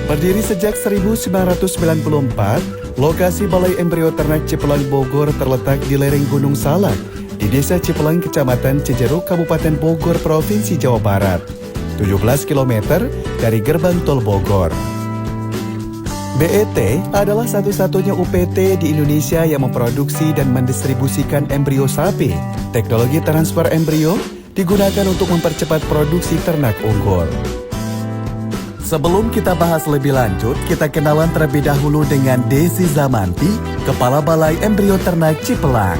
Berdiri sejak 1994, lokasi Balai Embrio Ternak Cipelang Bogor terletak di lereng Gunung Salak, di Desa Cipelang, Kecamatan Cijeruk, Kabupaten Bogor, Provinsi Jawa Barat, 17 km dari Gerbang Tol Bogor. BET adalah satu-satunya UPT di Indonesia yang memproduksi dan mendistribusikan embrio sapi. Teknologi transfer embrio digunakan untuk mempercepat produksi ternak unggul. Sebelum kita bahas lebih lanjut, kita kenalan terlebih dahulu dengan Desi Zamanti, Kepala Balai Embrio Ternak Cipelang.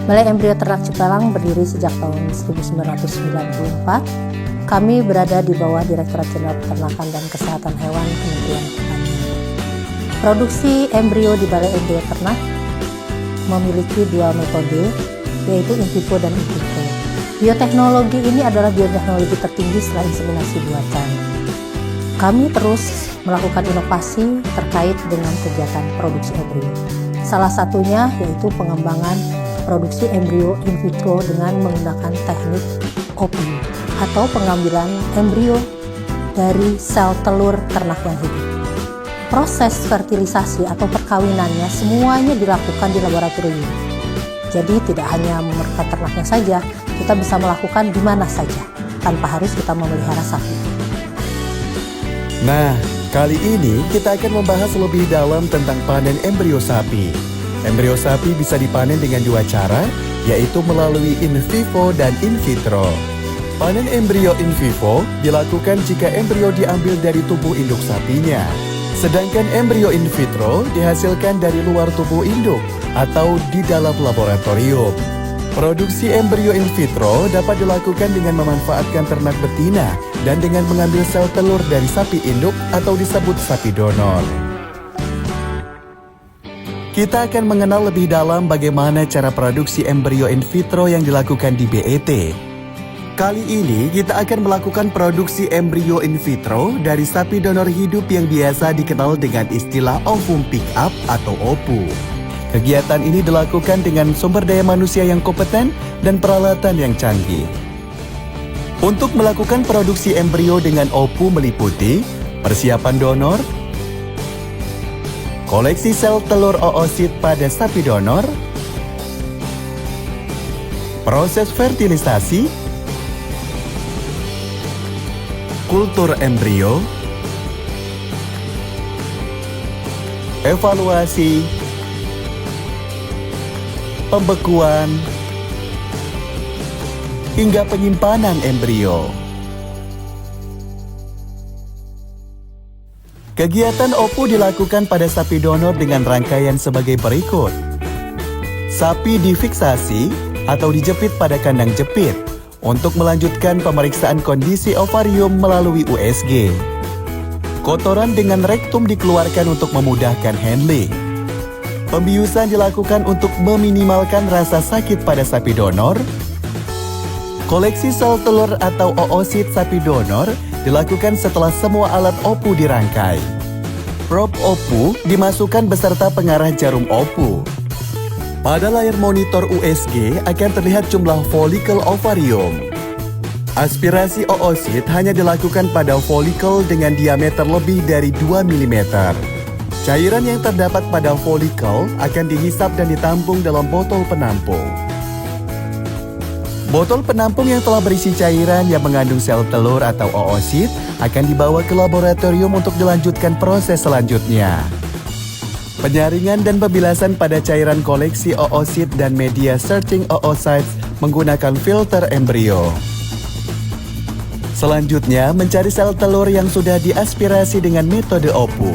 Balai Embrio Ternak Cipelang berdiri sejak tahun 1994. Kami berada di bawah Direktorat Jenderal Peternakan dan Kesehatan Hewan Kementerian Pertanian. Produksi embrio di Balai Embrio Ternak memiliki dua metode, yaitu in vivo dan in vitro. Bioteknologi ini adalah bioteknologi tertinggi setelah inseminasi buatan. Kami terus melakukan inovasi terkait dengan kegiatan produksi embrio. Salah satunya yaitu pengembangan produksi embrio in vitro dengan menggunakan teknik OP atau pengambilan embrio dari sel telur ternak yang hidup. Proses fertilisasi atau perkawinannya semuanya dilakukan di laboratorium. Jadi tidak hanya memerlukan ternaknya saja, kita bisa melakukan di mana saja, tanpa harus kita memelihara sapi. Nah, kali ini kita akan membahas lebih dalam tentang panen embrio sapi. Embrio sapi bisa dipanen dengan dua cara, yaitu melalui in vivo dan in vitro. Panen embrio in vivo dilakukan jika embrio diambil dari tubuh induk sapinya. Sedangkan embrio in vitro dihasilkan dari luar tubuh induk atau di dalam laboratorium. Produksi embrio in vitro dapat dilakukan dengan memanfaatkan ternak betina dan dengan mengambil sel telur dari sapi induk atau disebut sapi donor. Kita akan mengenal lebih dalam bagaimana cara produksi embrio in vitro yang dilakukan di BET. Kali ini kita akan melakukan produksi embrio in vitro dari sapi donor hidup yang biasa dikenal dengan istilah ovum pick up atau OPU. Kegiatan ini dilakukan dengan sumber daya manusia yang kompeten dan peralatan yang canggih. Untuk melakukan produksi embrio dengan OPU meliputi persiapan donor, koleksi sel telur oosit pada sapi donor, proses fertilisasi, kultur embrio, evaluasi, pembekuan, hingga penyimpanan embrio. Kegiatan OPU dilakukan pada sapi donor dengan rangkaian sebagai berikut. Sapi difiksasi atau dijepit pada kandang jepit untuk melanjutkan pemeriksaan kondisi ovarium melalui USG. Kotoran dengan rektum dikeluarkan untuk memudahkan handling. Pembiusan dilakukan untuk meminimalkan rasa sakit pada sapi donor. Koleksi sel telur atau oosit sapi donor dilakukan setelah semua alat OPU dirangkai. Probe OPU dimasukkan beserta pengarah jarum OPU. Pada layar monitor USG akan terlihat jumlah folikel ovarium. Aspirasi oosit hanya dilakukan pada folikel dengan diameter lebih dari 2 mm. Cairan yang terdapat pada folikel akan dihisap dan ditampung dalam botol penampung. Botol penampung yang telah berisi cairan yang mengandung sel telur atau oosit akan dibawa ke laboratorium untuk dilanjutkan proses selanjutnya. Penyaringan dan pembilasan pada cairan koleksi oosit dan media searching oocytes menggunakan filter embrio. Selanjutnya, mencari sel telur yang sudah diaspirasi dengan metode OPU.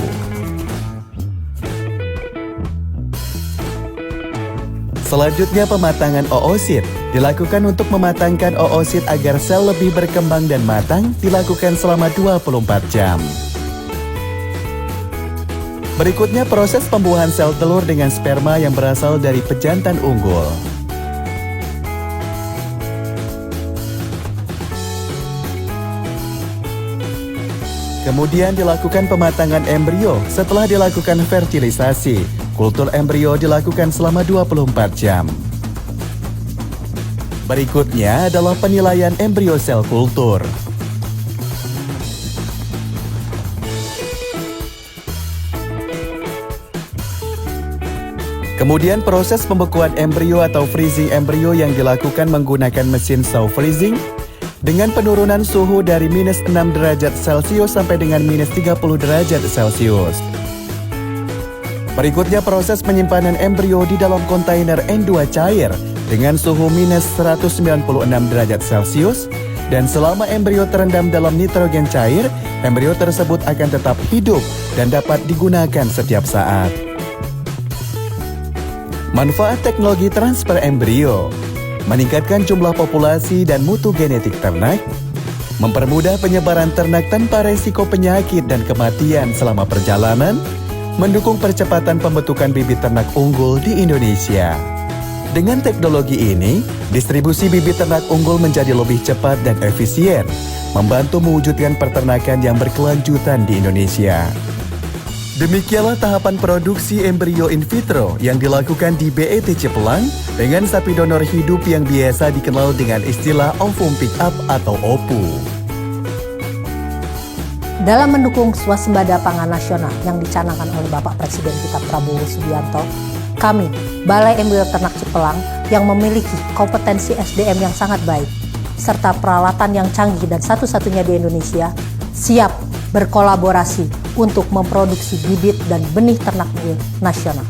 Selanjutnya, pematangan oosit. Dilakukan untuk mematangkan oosit agar sel lebih berkembang dan matang, dilakukan selama 24 jam. Berikutnya proses pembuahan sel telur dengan sperma yang berasal dari pejantan unggul. Kemudian dilakukan pematangan embrio setelah dilakukan fertilisasi. Kultur embrio dilakukan selama 24 jam. Berikutnya adalah penilaian embrio sel kultur. Kemudian proses pembekuan embrio atau freezing embrio yang dilakukan menggunakan mesin sow freezing dengan penurunan suhu dari minus 6 derajat Celcius sampai dengan minus 30 derajat Celcius. Berikutnya proses penyimpanan embrio di dalam kontainer N2 cair dengan suhu minus 196 derajat Celcius, dan selama embrio terendam dalam nitrogen cair, embrio tersebut akan tetap hidup dan dapat digunakan setiap saat. Manfaat teknologi transfer embrio: meningkatkan jumlah populasi dan mutu genetik ternak, mempermudah penyebaran ternak tanpa resiko penyakit dan kematian selama perjalanan, mendukung percepatan pembentukan bibit ternak unggul di Indonesia. Dengan teknologi ini, distribusi bibit ternak unggul menjadi lebih cepat dan efisien, membantu mewujudkan peternakan yang berkelanjutan di Indonesia. Demikianlah tahapan produksi embrio in vitro yang dilakukan di BET Cipelang dengan sapi donor hidup yang biasa dikenal dengan istilah ovum pick-up atau OPU. Dalam mendukung swasembada pangan nasional yang dicanangkan oleh Bapak Presiden kita Prabowo Subianto, kami, Balai Embrio Ternak Cipelang, yang memiliki kompetensi SDM yang sangat baik, serta peralatan yang canggih dan satu-satunya di Indonesia, siap berkolaborasi untuk memproduksi bibit dan benih ternak nasional.